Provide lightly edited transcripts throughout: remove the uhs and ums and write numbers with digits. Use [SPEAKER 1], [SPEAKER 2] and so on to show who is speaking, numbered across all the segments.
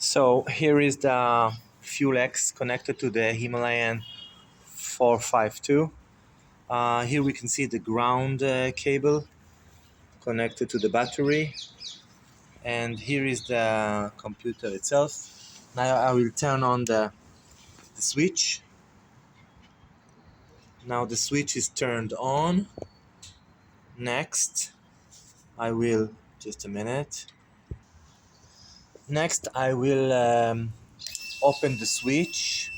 [SPEAKER 1] So here is the FuelX connected to the Himalayan 452. Here we can see the ground cable connected to the battery, and here is the computer itself. Now I will turn on the switch. Now the switch is turned on. Next, I will just a minute. Next, I will open the switch.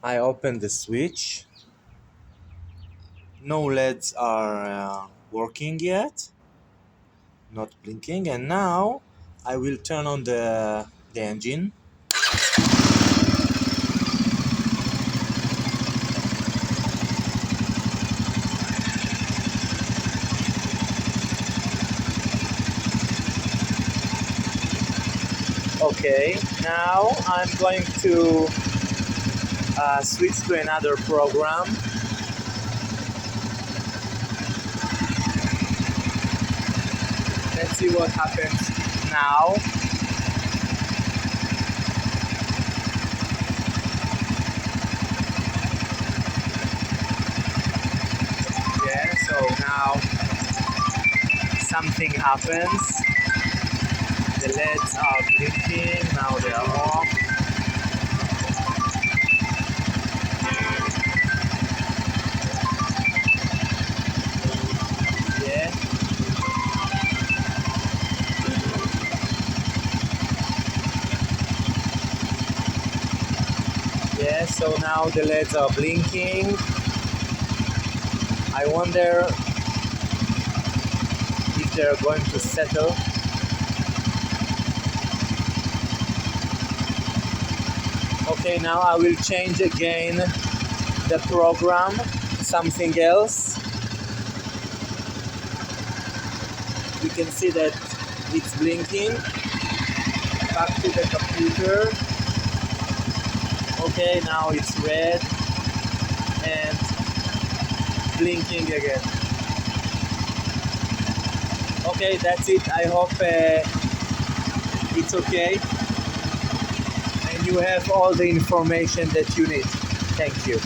[SPEAKER 1] I open the switch. No LEDs are working yet, not blinking, and now I will turn on the engine. Okay, now I'm going to switch to another program. Let's see what happens now. Yeah, so now something happens. The LEDs are blinking, now they are off. Yeah. Yeah, so now the LEDs are blinking. I wonder if they're going to settle. Okay, now I will change again the program to something else. You can see that it's blinking. Back to the computer. Okay, now it's red and blinking again. Okay, that's it. I hope it's okay and you have all the information that you need. Thank you.